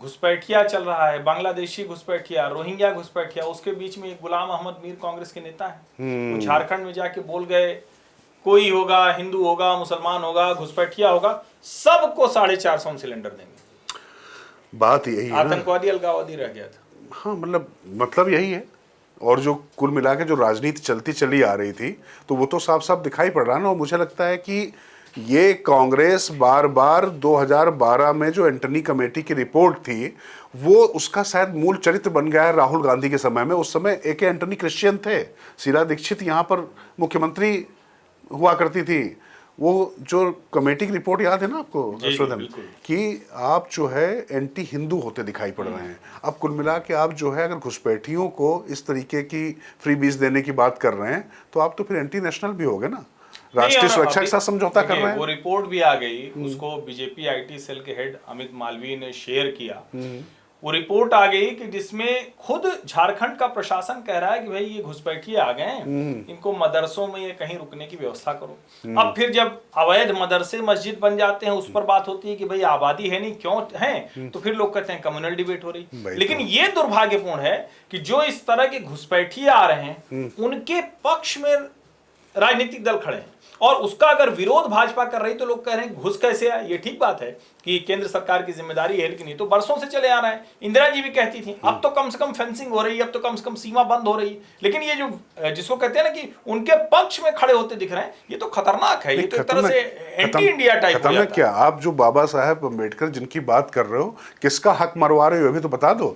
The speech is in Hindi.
घुसपैठिया चल रहा है, बांग्लादेशी घुसपैठिया, रोहिंग्या घुसपैठिया, उसके बीच में एक गुलाम अहमद मीर कांग्रेस के नेता है, वो झारखंड में जाके बोल गए कोई होगा, हिंदू होगा, मुसलमान होगा, घुसपैठिया होगा, सबको 450 सिलेंडर देंगे। बात यही है ना, आतंकवादी अलगाववादी रह गया था। हाँ मतलब यही है। और जो कुल मिला के जो राजनीति चलती चली आ रही थी, तो वो तो साफ साफ दिखाई पड़ रहा है ना। और मुझे लगता है कि ये कांग्रेस बार बार 2012 में जो एंटनी कमेटी की रिपोर्ट थी, वो उसका शायद मूल चरित्र बन गया है राहुल गांधी के समय में। उस समय ए के एंटनी क्रिश्चियन थे, शीला दीक्षित यहाँ पर मुख्यमंत्री हुआ करती थी। वो जो कमेटी की रिपोर्ट याद है ना आपको हर्षवर्धन, कि आप जो है एंटी हिंदू होते दिखाई पड़ रहे हैं। अब कुल मिला के आप जो है अगर घुसपैठियों को इस तरीके की फ्री बीज देने की बात कर रहे हैं, तो आप तो फिर एंटी नेशनल भी हो गए ना, राष्ट्रीय सुरक्षा के साथ समझौता कर रहे हैं। वो रिपोर्ट भी आ गई, उसको बीजेपी आईटी सेल के हेड अमित मालवीय ने शेयर किया। वो रिपोर्ट आ गई कि जिसमें खुद झारखंड का प्रशासन कह रहा है कि भाई ये घुसपैठिए आ गए हैं, इनको मदरसों में ये कहीं रुकने की व्यवस्था करो। अब फिर जब अवैध मदरसे मस्जिद बन जाते हैं, उस पर बात होती है कि भाई आबादी है नहीं, क्यों है, तो फिर लोग कहते हैं कम्युनल डिबेट हो रही। लेकिन ये दुर्भाग्यपूर्ण है कि जो इस तरह के घुसपैठिए आ रहे हैं, उनके पक्ष में राजनीतिक दल खड़े हैं, और उसका अगर विरोध भाजपा कर रही तो लोग कह रहे हैं घुस कैसे आए। ये ठीक बात है कि केंद्र सरकार की जिम्मेदारी है, लेकिन ये तो बरसों से चले आ रहा है। इंदिरा जी भी कहती थी अब तो कम से कम फेंसिंग हो रही है, अब तो कम से कम सीमा बंद हो रही है। लेकिन ये जो जिसको कहते हैं ना कि उनके पक्ष में खड़े होते दिख रहे हैं, ये तो खतरनाक है। ये तो एक तरह से एंटी इंडिया टाइप हो जाता है। क्या आप जो बाबा साहेब अम्बेडकर जिनकी बात कर रहे हो, किसका हक मरवा रहे हो अभी तो बता दो।